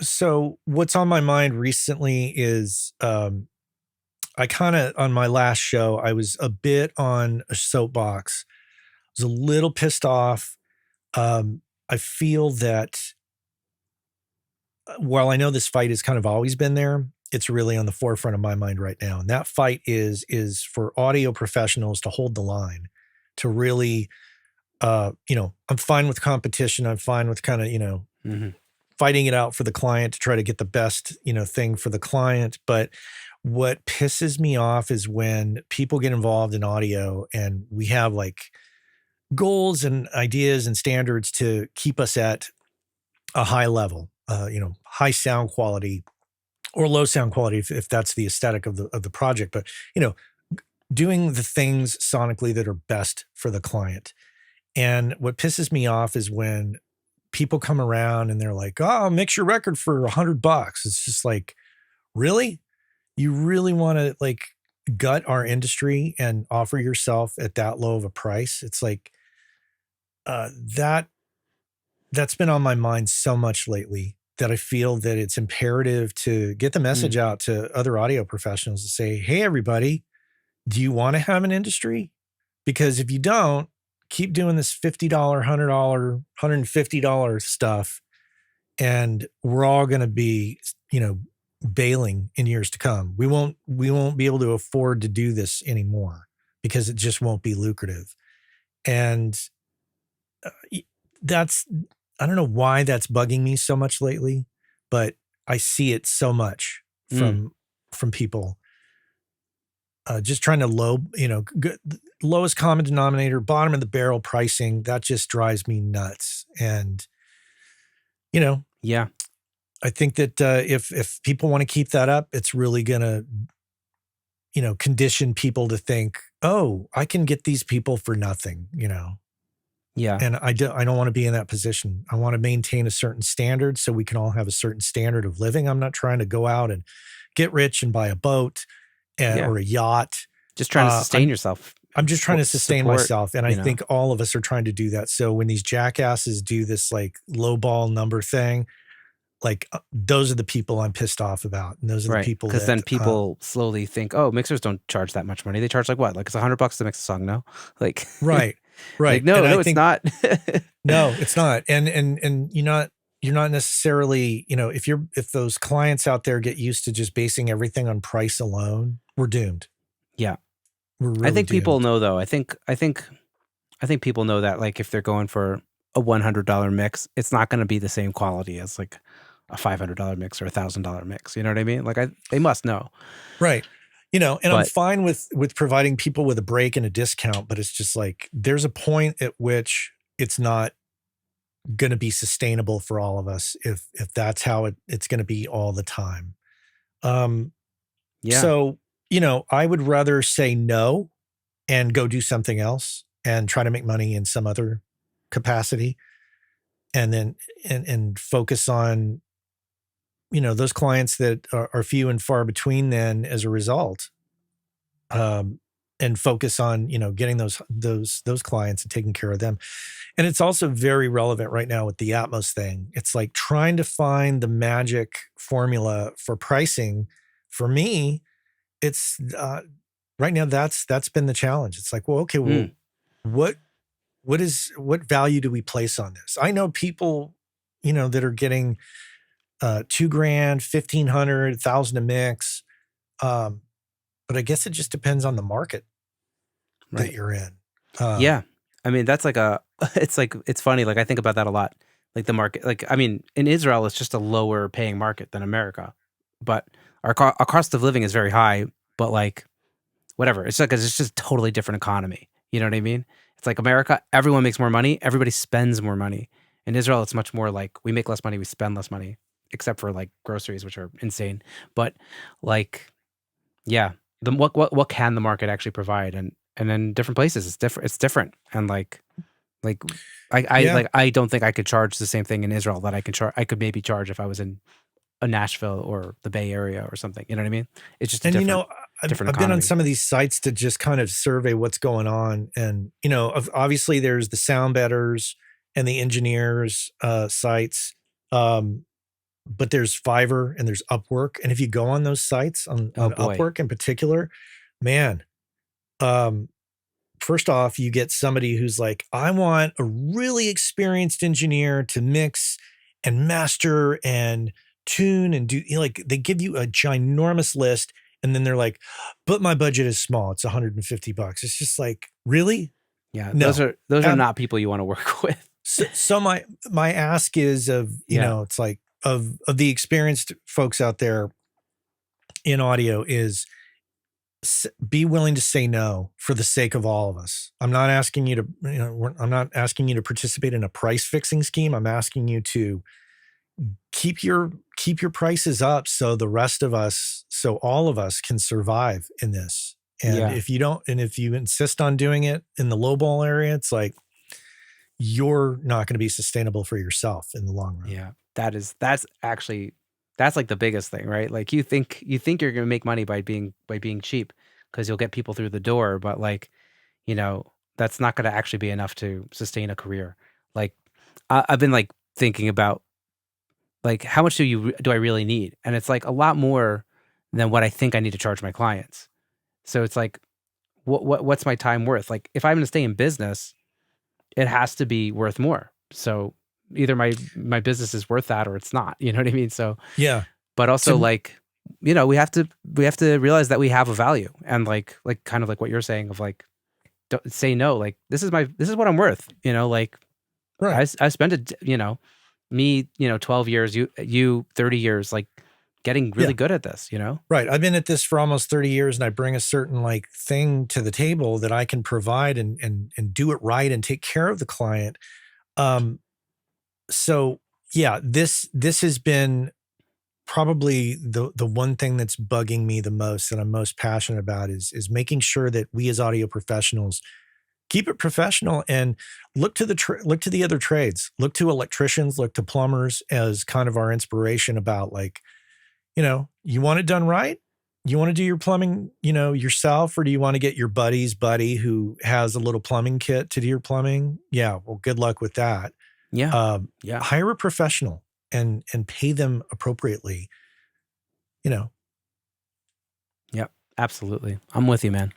So what's on my mind recently is I kind of on my last show I was a bit on a soapbox. I was a little pissed off. I feel that while I know this fight has kind of always been there, it's really on the forefront of my mind right now. And that fight is for audio professionals to hold the line, to really I'm fine with competition. I'm fine with kind of, Hmm. fighting it out for the client to try to get the best, thing for the client. But what pisses me off is when people get involved in audio and we have like goals and ideas and standards to keep us at a high level, high sound quality or low sound quality if that's the aesthetic of the project. But, you know, doing the things sonically that are best for the client. And what pisses me off is when people come around and they're like, "Oh, I'll mix your record for $100." It's just like, really? You really want to like gut our industry and offer yourself at that low of a price? It's like uh, that that's been on my mind so much lately that I feel that it's imperative to get the Mm. message out to other audio professionals to say, "Hey, everybody, do you want to have an industry? Because if you don't, keep doing this $50, $100, $150 stuff, and we're all going to be, you know, bailing in years to come. We won't be able to afford to do this anymore because it just won't be lucrative." And y- that's I don't know why that's bugging me so much lately, but I see it so much Mm. from people just trying to lowest common denominator, bottom of the barrel pricing. That just drives me nuts. And you know, Yeah. I think that if people want to keep that up, it's really gonna condition people to think, oh, I can get these people for nothing. Yeah. And I don't want to be in that position. I want to maintain a certain standard so we can all have a certain standard of living. I'm not trying to go out and get rich and buy a boat Yeah. or a yacht. Just trying to Uh, sustain I'm yourself. I'm just trying to sustain Support, myself, and I you know. think all of us are trying to do that. So when these jackasses do this like lowball number thing, like those are the people I'm pissed off about, and those are the Right. people Because then that people slowly think, oh, mixers don't charge that much money. They charge like what? Like it's $100 to mix a song, no? Like, right, like right, and no, I no, it's think not. no, it's not, and you're not necessarily if those clients out there get used to just basing everything on price alone, we're doomed. Yeah. We're I really think people doomed. know though. I think people know that like if they're going for a $100 mix, it's not going to be the same quality as like a $500 mix or $1,000 mix. You know what I mean? Like they must know. Right. And I'm But fine with providing people with a break and a discount, but it's just like there's a point at which it's not going to be sustainable for all of us if that's how it's going to be all the time. Um yeah, so, I would rather say no and go do something else and try to make money in some other capacity and then and focus on, those clients that are few and far between then as a result. Um and focus on, getting those clients and taking care of them. And it's also very relevant right now with the Atmos thing. It's like trying to find the magic formula for pricing. For me, it's right now that's been the challenge. It's like, well, okay, mm, well, what what value do we place on this? I know people, that are getting 2 grand, 1,500, 1,000 a mix. Um, but I guess it just depends on the market that right. you're in. Uh, Yeah. I mean, that's like a. It's like it's funny. Like I think about that a lot. Like the market. Like I mean, in Israel, it's just a lower paying market than America, but our cost of living is very high. But like whatever. It's like it's just totally different economy. You know what I mean? It's like America, everyone makes more money, everybody spends more money. In Israel, it's much more like we make less money, we spend less money, except for like groceries, which are insane. But like, yeah, the what can the market actually provide? And then different places, it's different. It's different. And like yeah. I don't think I could charge the same thing in Israel that I can charge. I could maybe charge if I was in a Nashville or the Bay Area or something. You know what I mean? It's just a And different I've been on economy. some of these sites to just kind of survey what's going on, and obviously there's the sound betters and the engineers sites. Um, but there's Fiverr and there's Upwork. And if you go on those sites Oh on boy. Upwork in particular, man, um, first off, you get somebody who's like, I want a really experienced engineer to mix and master and tune and do, like, they give you a ginormous list. And then they're like, but my budget is small. It's $150. It's just like, really? Yeah, No. those are not people you want to work with. So my ask is of, Yeah. it's like of the experienced folks out there in audio is be willing to say no for the sake of all of us. I'm not asking you to, I'm not asking you to participate in a price fixing scheme. I'm asking you to keep your prices up so the rest of us, so all of us can survive in this. And Yeah. if you don't, and if you insist on doing it in the lowball area, it's like you're not going to be sustainable for yourself in the long run. Yeah. That's actually that's like the biggest thing, right? Like you think you're going to make money by being cheap because you'll get people through the door, but like, that's not going to actually be enough to sustain a career. Like I've been like thinking about like how much do I really need? And it's like a lot more than what I think I need to charge my clients. So it's like what's my time worth? Like if I'm going to stay in business, it has to be worth more. So either my business is worth that or it's not. You know what I mean? So Yeah. but also So like, we have to realize that we have a value and like kind of like what you're saying of like don't say no. Like this is what I'm worth. Like right. I spent it, me, 12 years, you 30 years, like getting really Yeah. good at this, Right. I've been at this for almost 30 years and I bring a certain like thing to the table that I can provide and do it right and take care of the client. Um, so yeah, this has been probably the one thing that's bugging me the most that I'm most passionate about is making sure that we as audio professionals keep it professional and look to look to the other trades, look to electricians, look to plumbers as kind of our inspiration about like, you want it done right? You want to do your plumbing, yourself, or do you want to get your buddy's buddy who has a little plumbing kit to do your plumbing? Yeah, well, good luck with that. Yeah. Yeah. Hire a professional and pay them appropriately. Yep. Absolutely. I'm with you, man.